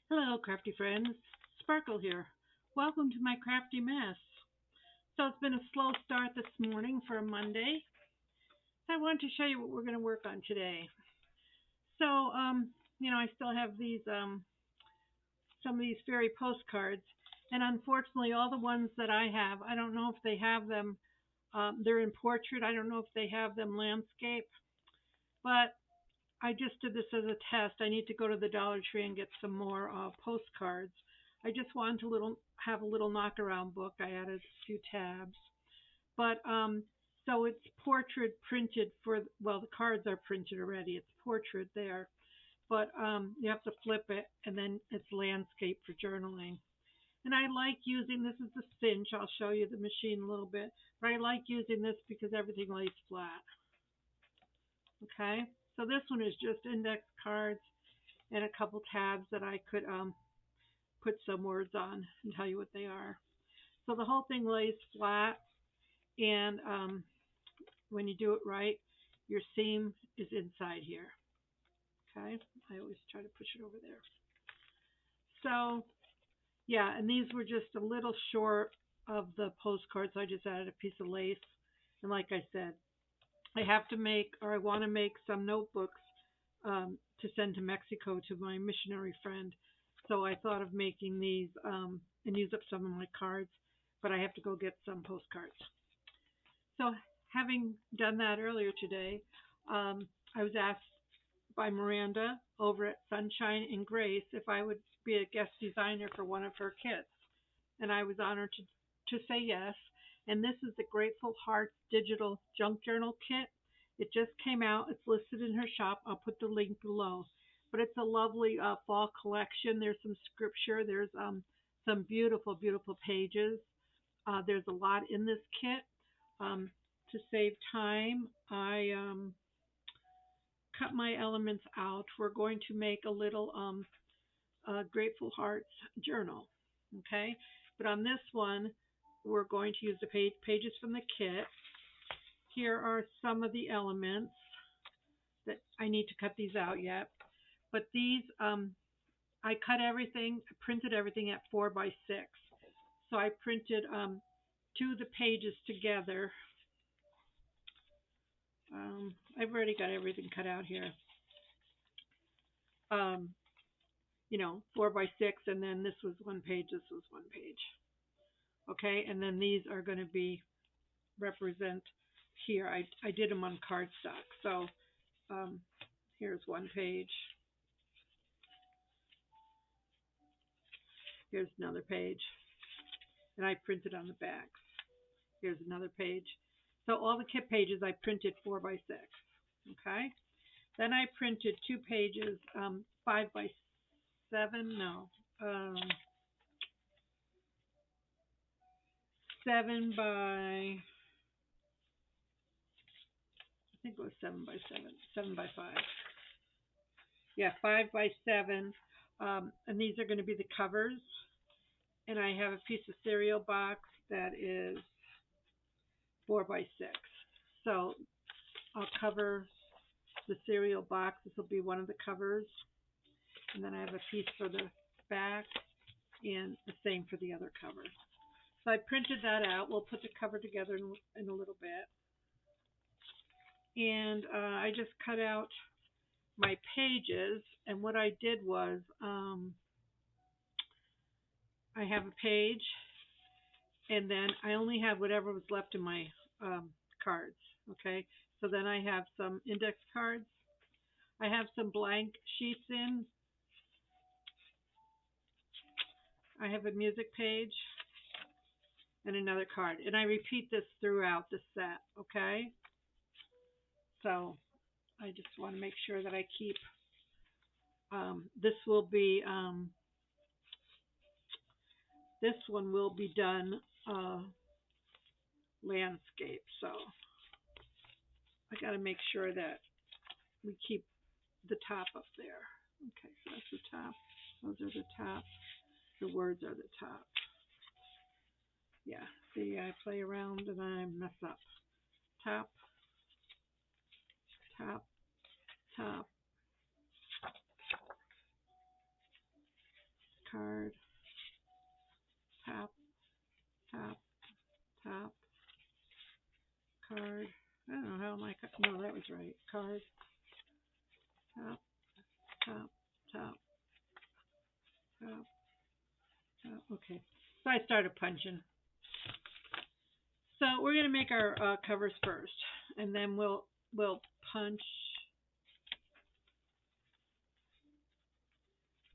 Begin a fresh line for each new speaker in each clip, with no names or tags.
Hello, crafty friends. Sparkle here. Welcome to my crafty mess. So it's been a slow start this morning for a Monday. So I want to show you what we're going to work on today. So, I still have these some of these fairy postcards, and unfortunately, all the ones that I have, I don't know if they have them. They're in portrait. I don't know if they have them landscape, but I just did this as a test. I need to go to the Dollar Tree and get some more postcards. I just wanted to have a little knockaround book. I added a few tabs, but so it's portrait printed the cards are printed already. It's portrait there, but you have to flip it, and then it's landscape for journaling. And I like using this is the cinch. I'll show you the machine a little bit, but I like using this because everything lays flat. Okay, so this one is just index cards and a couple tabs that I could put some words on and tell you what they are. So the whole thing lays flat, and when you do it right, your seam is inside here. Okay, I always try to push it over there. So yeah, and these were just a little short of the postcards. So I just added a piece of lace, and like I said, I want to make some notebooks to send to Mexico to my missionary friend. So I thought of making these and use up some of my cards, but I have to go get some postcards. So having done that earlier today, I was asked by Miranda over at Sunshine and Grace if I would be a guest designer for one of her kits, and I was honored to say yes. And this is the Grateful Hearts Digital Junk Journal Kit. It just came out. It's listed in her shop. I'll put the link below. But it's a lovely fall collection. There's some scripture. There's some beautiful, beautiful pages. There's a lot in this kit. To save time, I cut my elements out. We're going to make a little Grateful Hearts journal. Okay, but on this one, we're going to use the pages from the kit. Here are some of the elements that I need to cut these out yet. But these, I cut everything, printed everything at 4x6. So I printed two of the pages together. I've already got everything cut out here. Um, 4x6, and then this was one page, this was one page. Okay, and then these are going to be represent here. I did them on cardstock. So here's one page. Here's another page. And I printed on the backs. Here's another page. So all the kit pages I printed 4x6. Okay. Then I printed two pages, 5x7. No, 7 by. I think it was 7x7. 7x5. Yeah, 5x7. And these are going to be the covers. And I have a piece of cereal box that is 4x6. So I'll cover the cereal box. This will be one of the covers. And then I have a piece for the back and the same for the other cover. So I printed that out. We'll put the cover together in a little bit. And I just cut out my pages. And what I did was I have a page, and then I only have whatever was left in my cards. Okay, so then I have some index cards. I have some blank sheets in. I have a music page and another card, and I repeat this throughout the set. Okay, so I just want to make sure that I keep. This one will be done landscape. So I got to make sure that we keep the top up there. Okay, so that's the top. Those are the top. The words are the top. Yeah, see, I play around and I mess up. Top, top, top. card, top, top, top, card. I don't know how my, no, that was right. Card, top, top, top, top, top. Okay. So I started punching. So we're gonna make our covers first, and then we'll punch.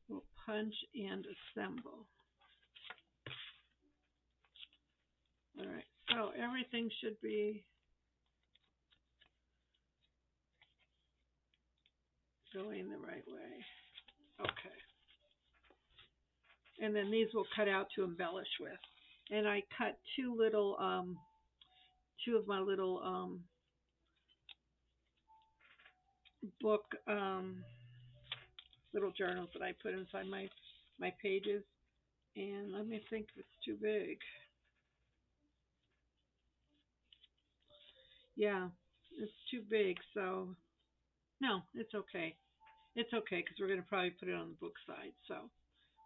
We'll punch and assemble. All right. So everything should be going the right way. Okay. And then these we'll cut out to embellish with. And I cut two of my little book little journals that I put inside my pages. And let me think if it's too big. Yeah, it's too big. So no, it's okay. It's okay because we're going to probably put it on the book side. So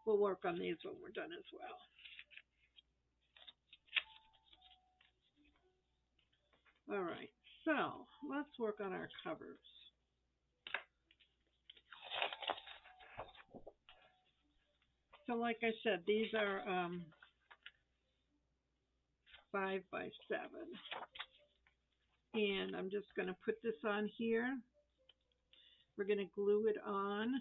we'll work on these when we're done as well. All right, so let's work on our covers. So like I said, these are 5 by 7. And I'm just going to put this on here. We're going to glue it on.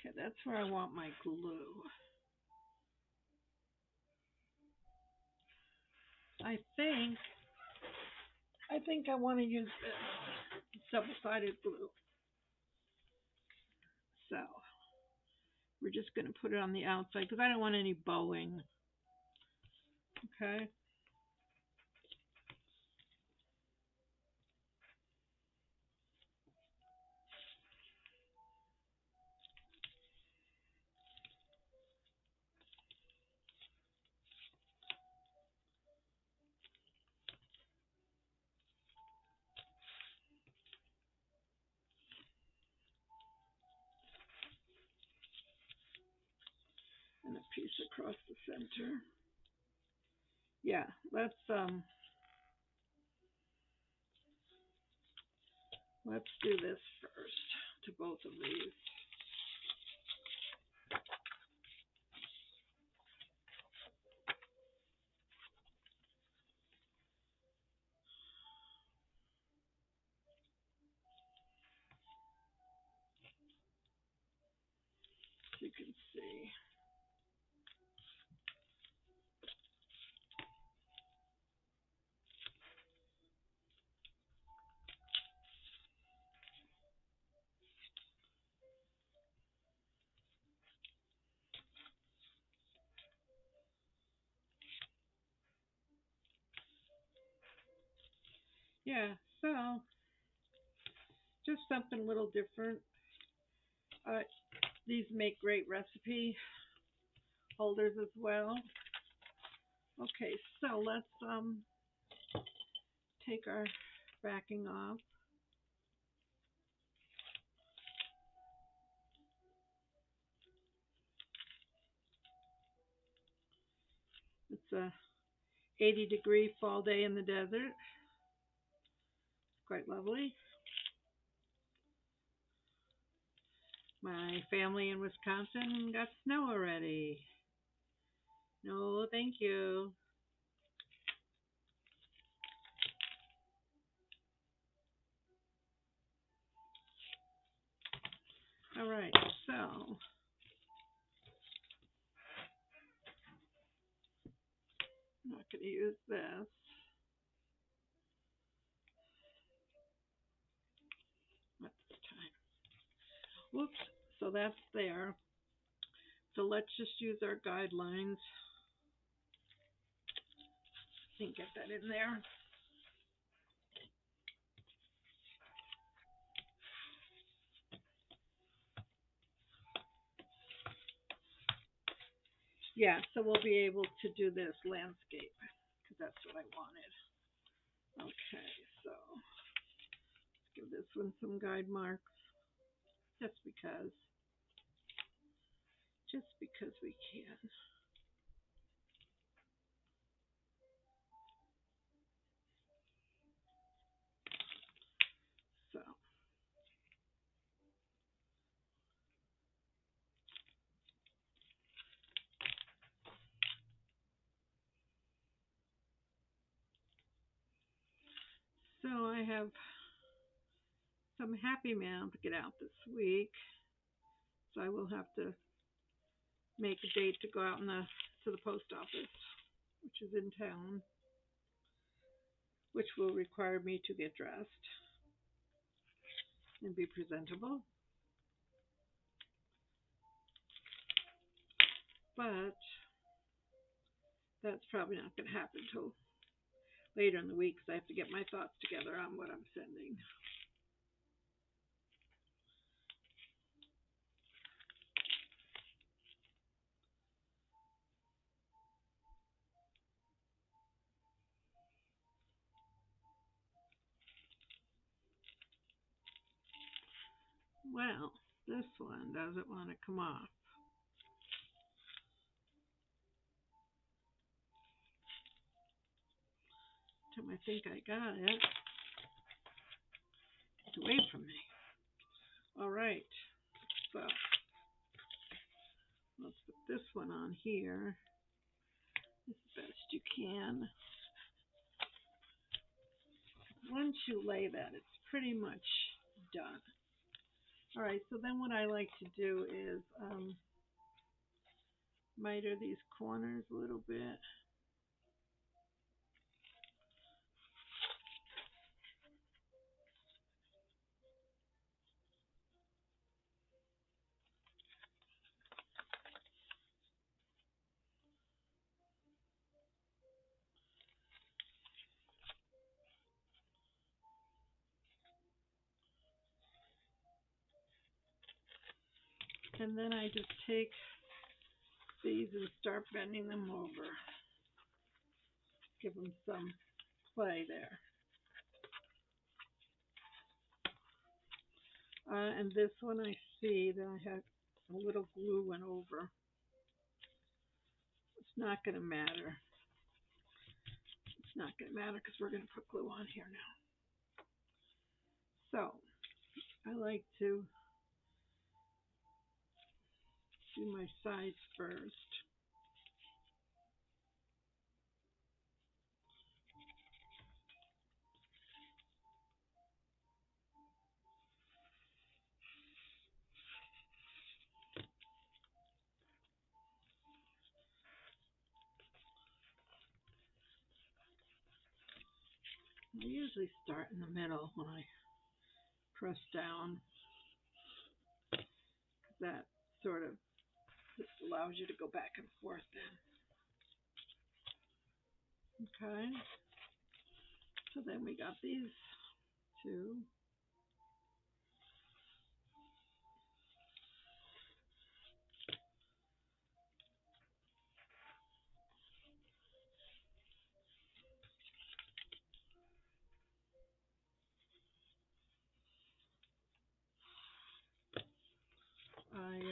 Okay, that's where I want my glue. I think I want to use this double-sided glue. So we're just going to put it on the outside because I don't want any bowing. Okay. And a piece across the center. Yeah, let's do this first to both of these. So you can see. Yeah, so just something a little different. These make great recipe holders as well. Okay, so let's take our backing off. It's a 80-degree fall day in the desert. Quite lovely. My family in Wisconsin got snow already. No, thank you. All right, so I'm not going to use this. Not this time. Whoops, so that's there. So let's just use our guidelines. And get that in there. Yeah, so we'll be able to do this landscape because that's what I wanted. Okay, so give this one some guide marks just because, we can. So, I have some happy mail to get out this week, so I will have to make a date to go out to the post office, which is in town, which will require me to get dressed and be presentable. But that's probably not going to happen till later in the week because I have to get my thoughts together on what I'm sending. Well, this one doesn't want to come off. I think I got it. It's away from me. All right, so let's put this one on here as best you can. Once you lay that, it's pretty much done. All right, so then what I like to do is miter these corners a little bit. And then I just take these and start bending them over. Give them some play there. And this one I see that I had a little glue went over. It's not going to matter. It's not going to matter because we're going to put glue on here now. So I like to do my sides first. I usually start in the middle when I press down. That sort of just allows you to go back and forth then. Okay. So then we got these two. I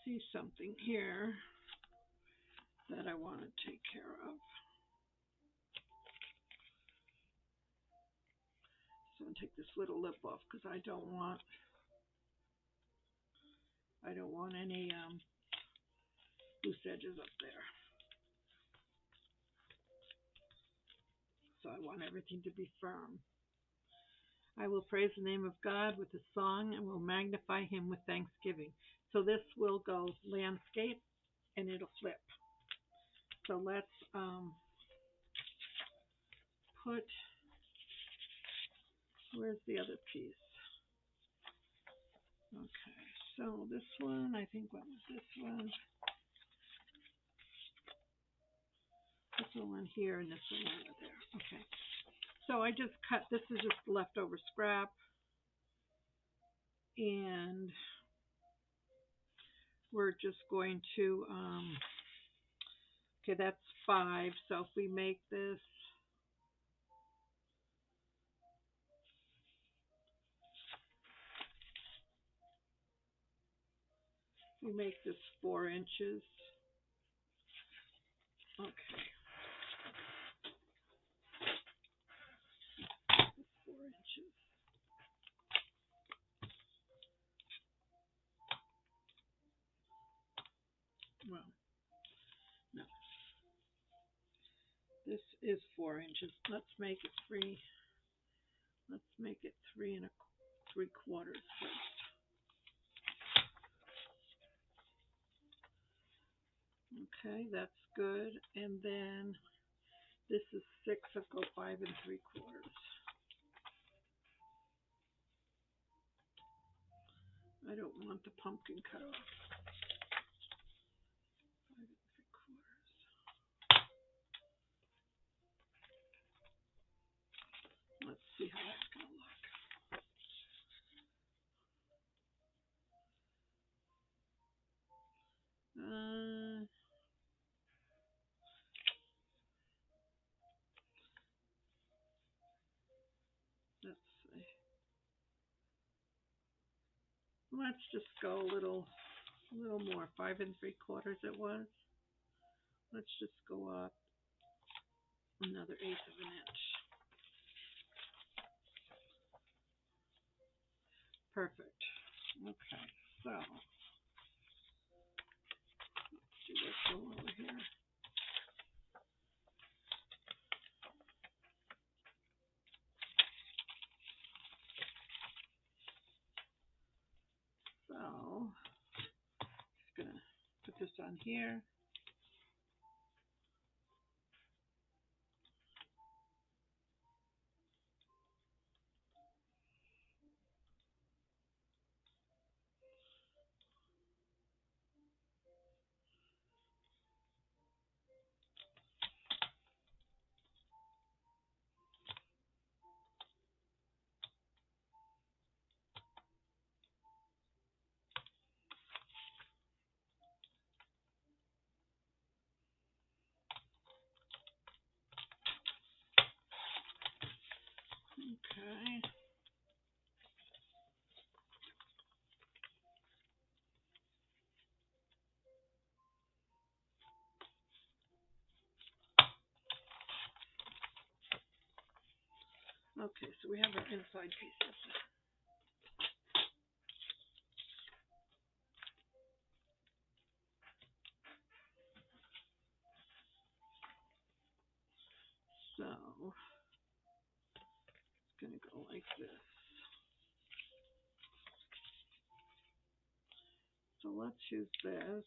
see something here that I want to take care of. So I'm gonna take this little lip off because I don't want any loose edges up there. So I want everything to be firm. I will praise the name of God with a song and will magnify him with thanksgiving. So this will go landscape and it'll flip. So let's put, where's the other piece? Okay, so this one, I think, what was this one? This one here and this one over there. Okay, so I just cut, this is just leftover scrap. And we're just going to, okay, that's 5. So if we make this 4 inches. Okay, 4 inches. Well, no, this is 4 inches. Let's make it 3. Let's make it 3 3/4 first. Okay, that's good. And then this is 6. I'll go 5 3/4. I don't want the pumpkin cut off. 5 3/4. Let's see how that's going to look. Let's see. Let's just go a little more. 5 3/4 it was. Let's just go up another 1/8 of an inch. Perfect. Okay, so let's do this one over here. So just gonna put this on here. Okay. Okay, so we have our inside pieces. So it's gonna go like this. So let's use this.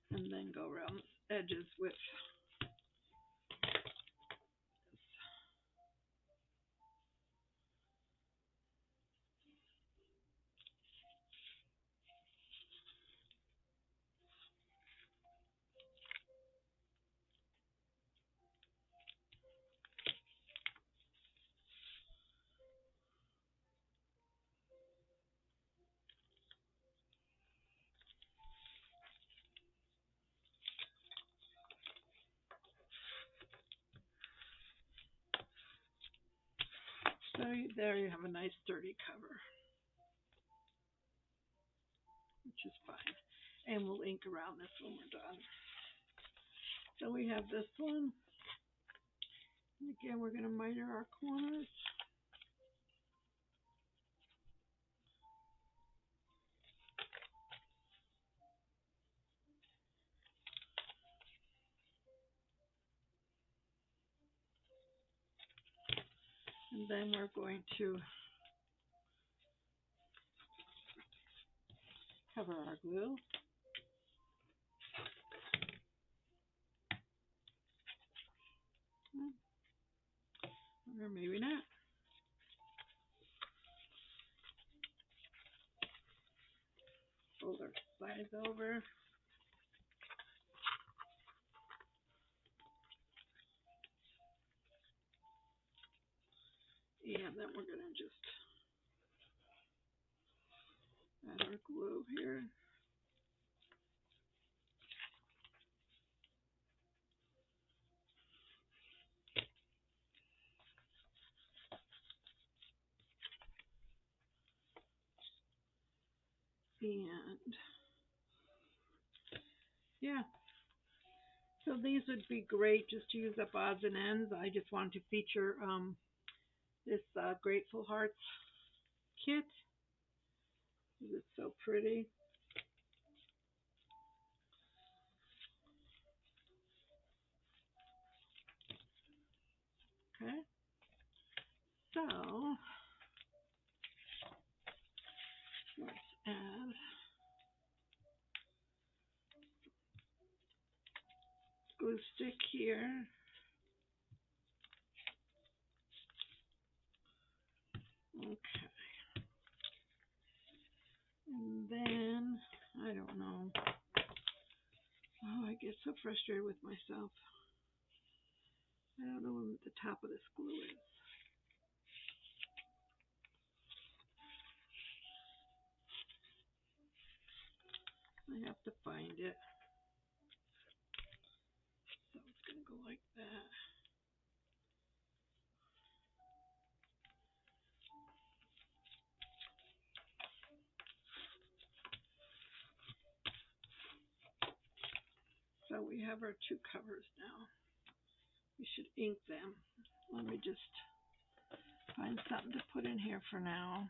And then go around the edges with this. So there you have a nice sturdy cover, which is fine. And we'll ink around this when we're done. So we have this one. And again, we're going to miter our corners. And then we're going to cover our glue. Or maybe not. Fold our sides over. then we're going to just add our glue here. And yeah, so these would be great just to use up odds and ends. I just wanted to feature this Grateful Hearts kit. It's so pretty. Okay, so let's add glue stick here. Okay. And then, I don't know. Oh, I get so frustrated with myself. I don't know what the top of this glue is. I have to find it. So it's going to go like that. So we have our two covers now. We should ink them. Let me just find something to put in here for now.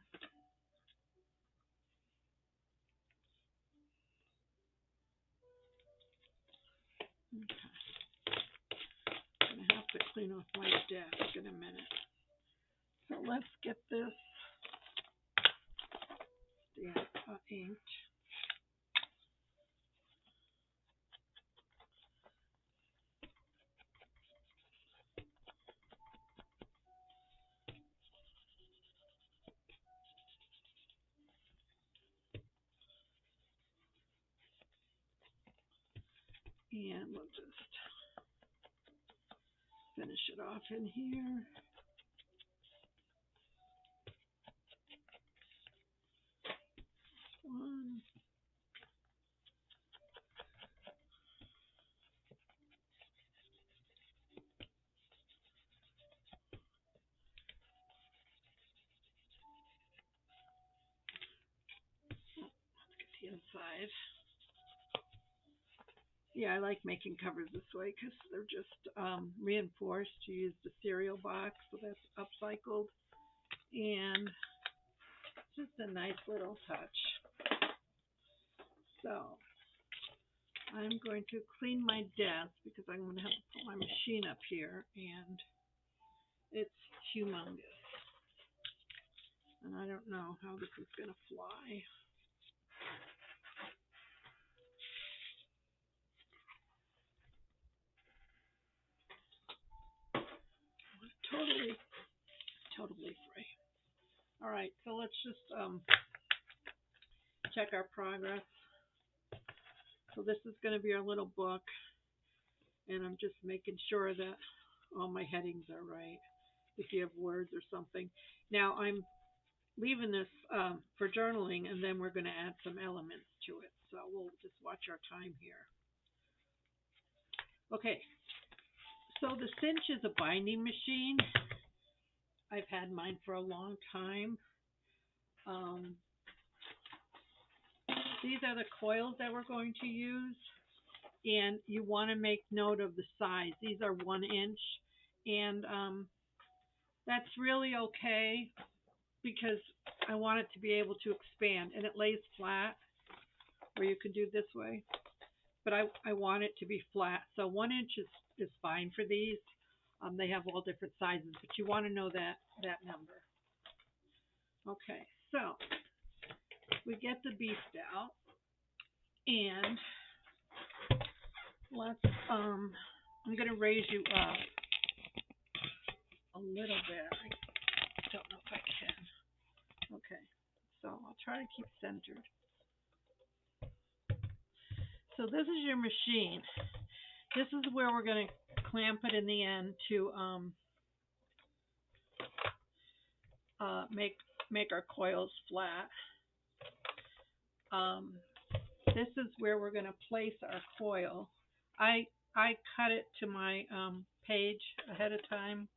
Okay. I'm going to have to clean off my desk in a minute. So let's get this stamp inked. And we'll just finish it off in here. One. Let's get the inside. Yeah, I like making covers this way because they're just reinforced. You use the cereal box, so that's upcycled. And just a nice little touch. So I'm going to clean my desk because I'm going to have to put my machine up here, and it's humongous. And I don't know how this is going to fly. Totally free. All right, so let's just check our progress. So this is going to be our little book, and I'm just making sure that all my headings are right if you have words or something. Now I'm leaving this for journaling, and then we're going to add some elements to it. So we'll just watch our time here. Okay, so the Cinch is a binding machine. I've had mine for a long time. These are the coils that we're going to use, and you want to make note of the size. These are 1 inch, and that's really okay because I want it to be able to expand, and it lays flat, or you could do this way, but I want it to be flat. So 1 inch is fine for these. They have all different sizes, but you want to know that number. Okay, so we get the beast out, and let's I'm going to raise you up a little bit. I don't know if I can. Okay, so I'll try to keep centered. So this is your machine. This is where we're going to clamp it in the end to make our coils flat. Um, this is where we're going to place our coil. I I cut it to my page ahead of time,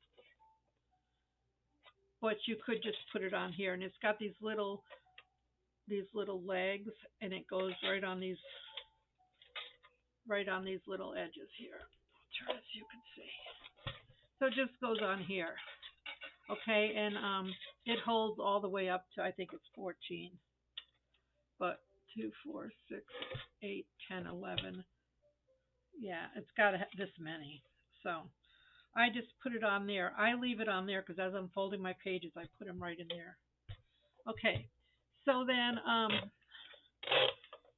but you could just put it on here, and it's got these little legs, and it goes right on these little edges here. I'll turn so you can see. So it just goes on here, okay, and it holds all the way up to, I think it's 14, but 2, 4, 6, 8, 10, 11. Yeah, it's got this many. So I just put it on there. I leave it on there because as I'm folding my pages, I put them right in there. Okay, so then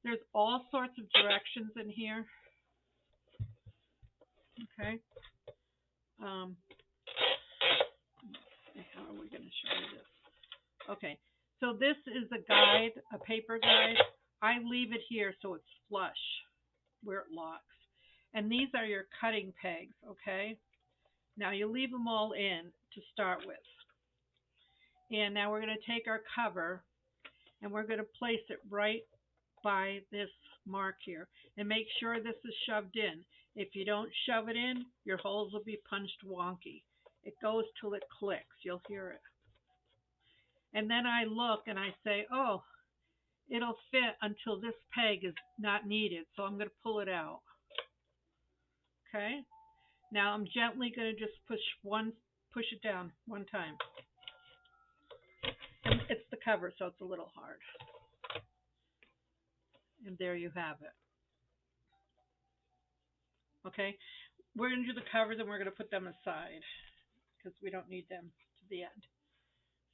there's all sorts of directions in here. Okay. Um, how are we going to show you this? Okay, so this is a guide, a paper guide. I leave it here so it's flush where it locks. And these are your cutting pegs, okay? Now you leave them all in to start with. And now we're going to take our cover and we're going to place it right by this mark here. And make sure this is shoved in. If you don't shove it in, your holes will be punched wonky. It goes till it clicks. You'll hear it. And then I look and I say, oh, it'll fit until this peg is not needed. So I'm going to pull it out. Okay. Now I'm gently going to just push it down one time. And it's the cover, so it's a little hard. And there you have it. Okay. We're going to do the covers and we're going to put them aside because we don't need them to the end.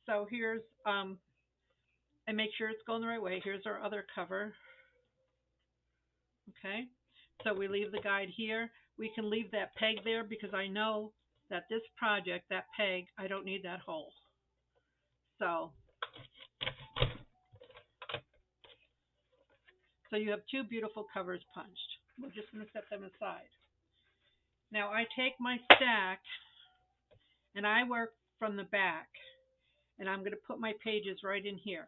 So here's, and make sure it's going the right way. Here's our other cover. Okay. So we leave the guide here. We can leave that peg there because I know that this project, that peg, I don't need that hole. So you have two beautiful covers punched. We're just going to set them aside. Now I take my stack and I work from the back and I'm going to put my pages right in here.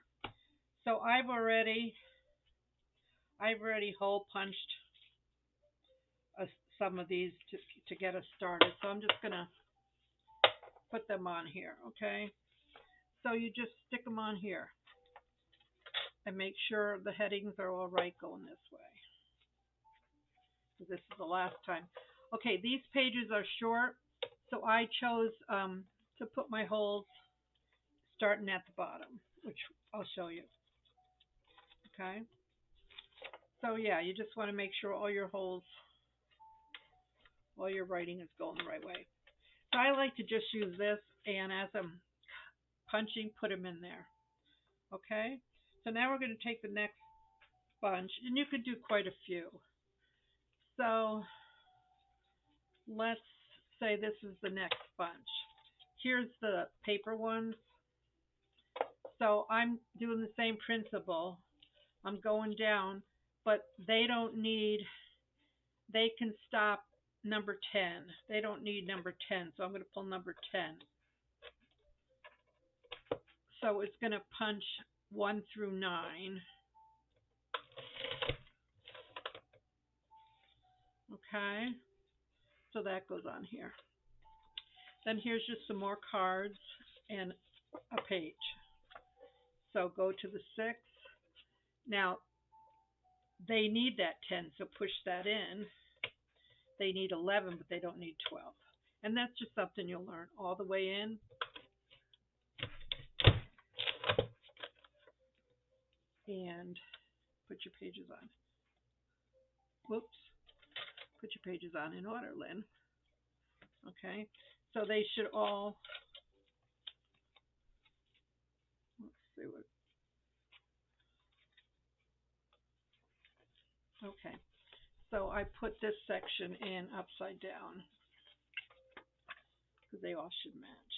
So I've already hole punched some of these to get us started. So I'm just going to put them on here, okay? So you just stick them on here and make sure the headings are all right going this way. This is the last time. Okay, these pages are short, so I chose to put my holes starting at the bottom, which I'll show you. Okay? So yeah, you just want to make sure all your holes, all your writing is going the right way. So I like to just use this, and as I'm punching, put them in there. Okay? So now we're going to take the next bunch, and you could do quite a few. So let's say this is the next bunch. Here's the paper ones. So I'm doing the same principle. I'm going down, but they can stop number 10. They don't need number 10, so I'm going to pull number 10. So it's going to punch 1 through 9. Okay, so that goes on here. Then here's just some more cards and a page. So go to the 6. Now, they need that 10, so push that in. They need 11, but they don't need 12. And that's just something you'll learn all the way in. And put your pages on. Whoops. Put your pages on in order, Lynn. Okay. So they should all, let's see what. Okay. So I put this section in upside down because they all should match.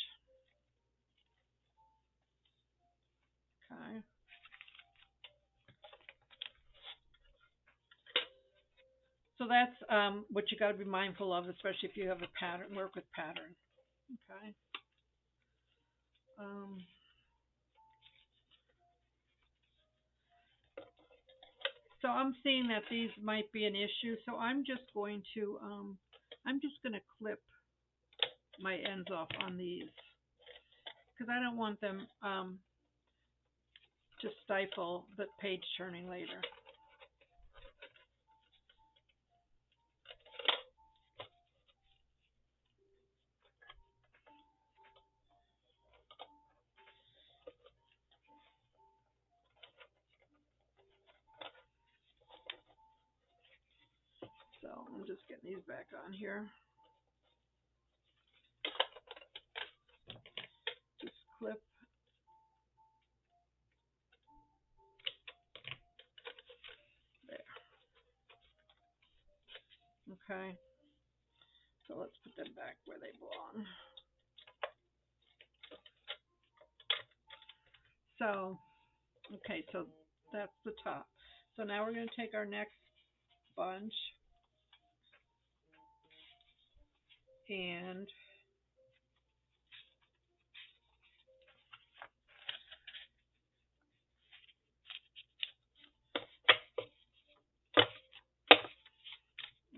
Okay. So that's what you got to be mindful of, especially if you have a pattern, work with pattern. Okay. So I'm seeing that these might be an issue. So I'm just going to clip my ends off on these because I don't want them to stifle the page turning later. So I'm just getting these back on here. Just clip. There. Okay. So let's put them back where they belong. So, okay, so that's the top. So now we're going to take our next bunch and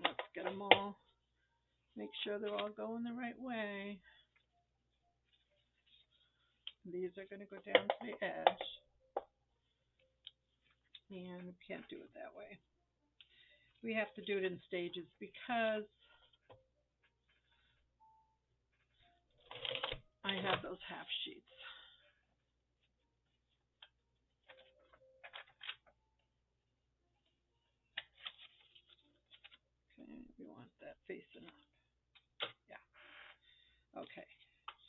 let's get them all, make sure they're all going the right way. These are going to go down to the edge, and we can't do it that way. We have to do it in stages because I have those half sheets. Okay, we want that facing up. Yeah. Okay.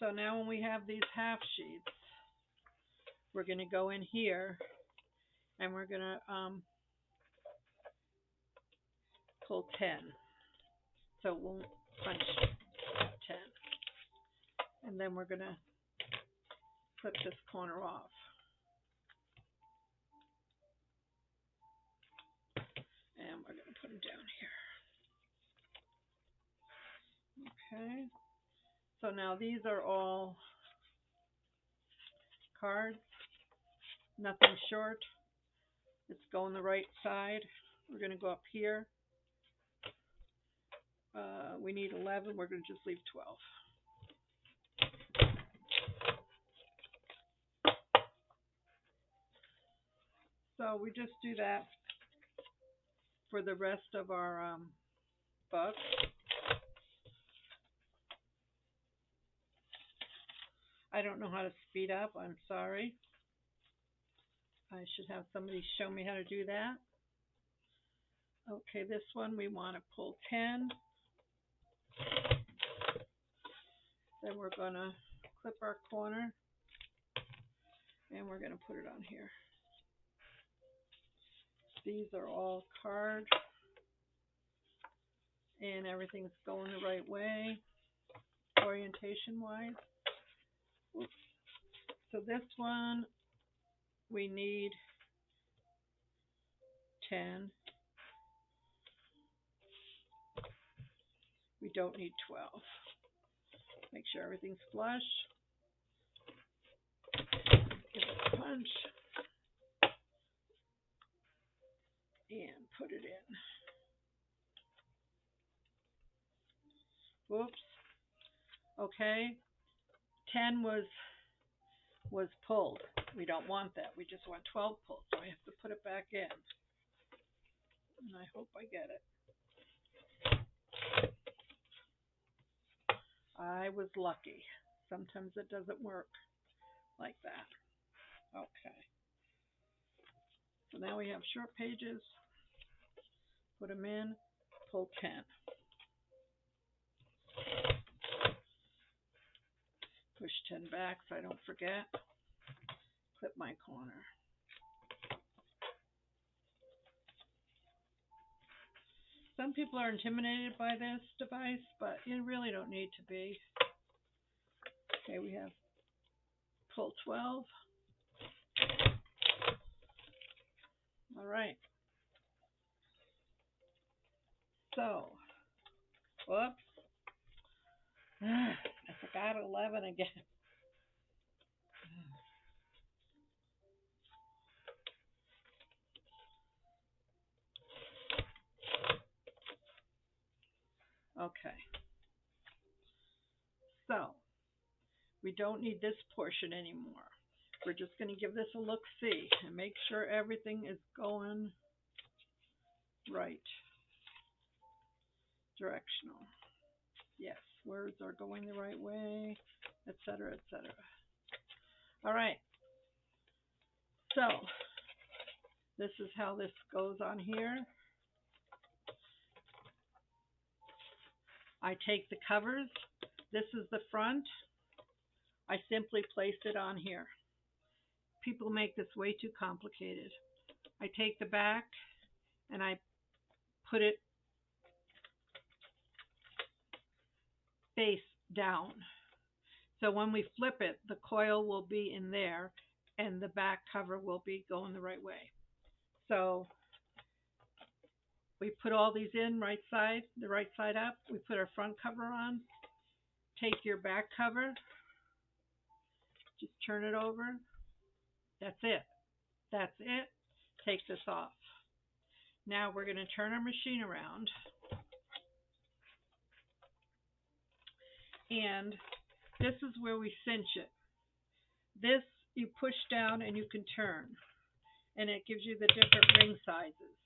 So now when we have these half sheets, we're going to go in here and we're going to pull 10. So we'll punch 10. And then we're going to clip this corner off. And we're going to put them down here. Okay. So now these are all cards. Nothing short. It's going the right side. We're going to go up here. We need 11. We're going to just leave 12. So we just do that for the rest of our book. I don't know how to speed up. I'm sorry. I should have somebody show me how to do that. Okay, this one we want to pull 10. Then we're going to clip our corner and we're going to put it on here. These are all card and everything's going the right way orientation wise. Oops. So this one we need 10. We don't need 12. Make sure everything's flush. Give it a punch. And put it in. Whoops. Okay. 10 was pulled. We don't want that. We just want 12 pulled. So I have to put it back in. And I hope I get it. I was lucky. Sometimes it doesn't work like that. Okay. So now we have short pages. Put them in. Pull 10. Push 10 back so I don't forget. Clip my corner. Some people are intimidated by this device, but you really don't need to be. Okay, we have pull 12. All right. So, whoops. I forgot 11 again. Okay, so we don't need this portion anymore. We're just going to give this a look-see and make sure everything is going right. Directional. Yes, words are going the right way, etc., etc. All right, so this is how this goes on here. I take the covers. This is the front. I simply place it on here. People make this way too complicated. I take the back and I put it face down. So when we flip it, the coil will be in there and the back cover will be going the right way. So we put all these in the right side up. We put our front cover on. Take your back cover. Just turn it over. That's it. That's it. Take this off. Now we're going to turn our machine around. And this is where we cinch it. This you push down and you can turn. And it gives you the different ring sizes.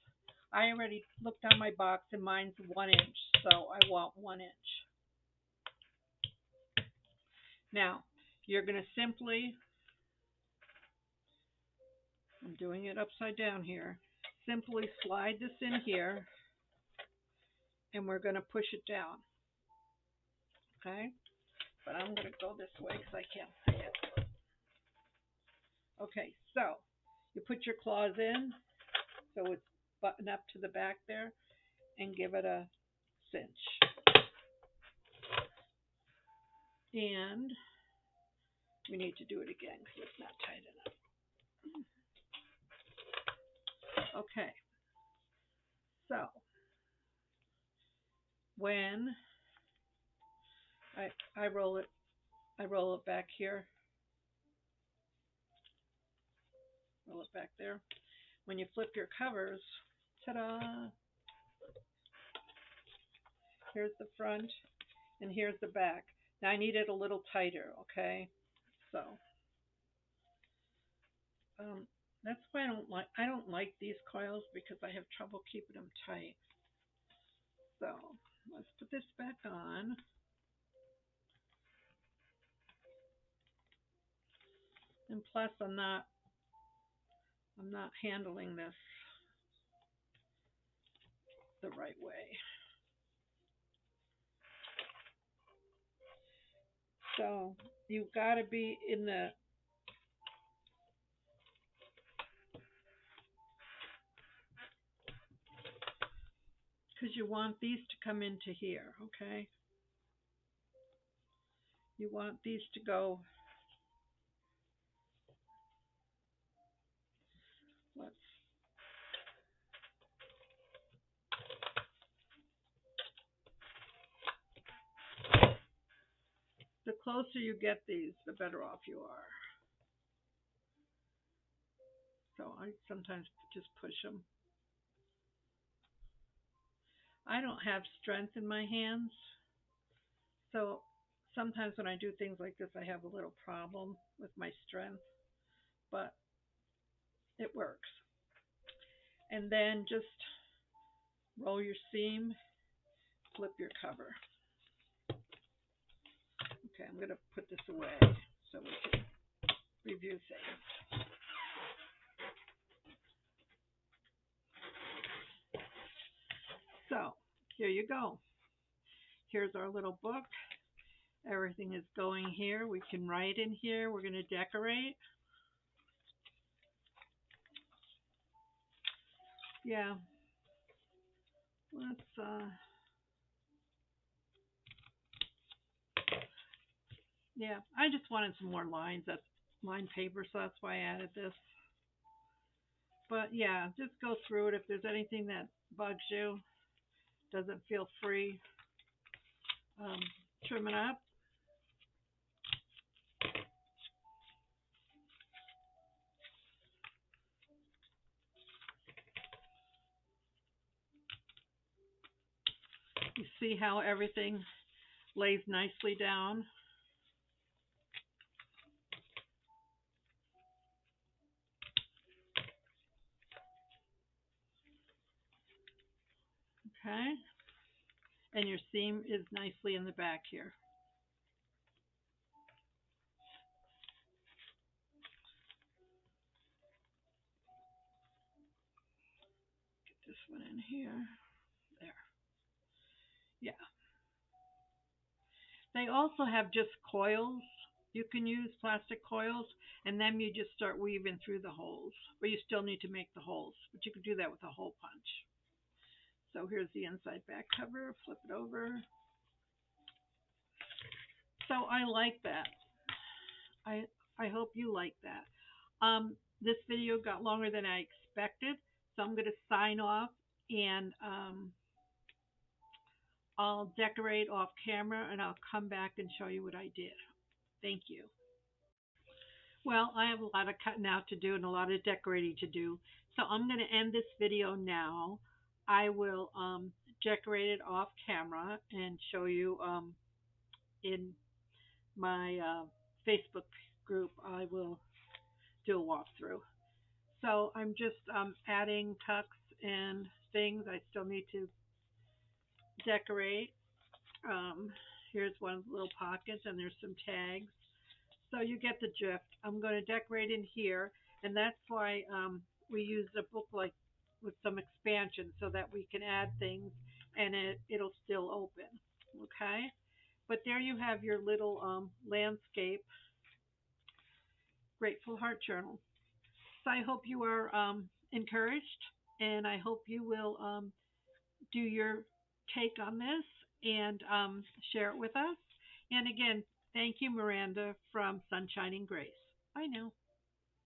I already looked on my box and mine's 1 inch, so I want 1 inch. Now, you're going to simply, I'm doing it upside down here, simply slide this in here, and we're going to push it down. Okay? But I'm going to go this way because I can't see it. Okay, so you put your claws in, so it's buttoned up to the back there, and give it a cinch. And we need to do it again because it's not tight enough. Okay, so when I roll it back here, roll it back there. When you flip your covers, ta-da! Here's the front and here's the back. Now I need it a little tighter, okay? So that's why I don't like these coils because I have trouble keeping them tight. So let's put this back on. And plus I'm not handling this the right way. So you've got to be in the because you want these to come into here, okay? You want these to go. The closer you get these, the better off you are. So I sometimes just push them. I don't have strength in my hands, so sometimes when I do things like this, I have a little problem with my strength, but it works. And then just roll your seam, flip your cover. Okay, I'm going to put this away so we can review things. So here you go. Here's our little book. Everything is going here. We can write in here. We're going to decorate. Yeah. Let's yeah, I just wanted some more lines. That's line paper, so that's why I added this. But yeah, just go through it. If there's anything that bugs you, doesn't feel free, trim it up. You see how everything lays nicely down? Okay. And your seam is nicely in the back here. Get this one in here. There. Yeah. They also have just coils. You can use plastic coils, and then you just start weaving through the holes. But you still need to make the holes. But you can do that with a hole punch. So here's the inside back cover. Flip it over. So I like that. I I hope you like that. This video got longer than I expected, so I'm going to sign off and I'll decorate off camera and I'll come back and show you what I did. Thank you. Well, I have a lot of cutting out to do and a lot of decorating to do, so I'm going to end this video now. I will decorate it off camera and show you in my Facebook group. I will do a walkthrough. So I'm just adding tucks and things I still need to decorate. Um, Here's one of the little pockets, and there's some tags. So you get the drift. I'm going to decorate in here, and that's why we use a book like with some expansion so that we can add things and it'll still open. Okay? But there you have your little landscape Grateful Heart Journal. So I hope you are encouraged, and I hope you will do your take on this and share it with us. And again, thank you, Miranda from Sunshine and Grace. Bye now.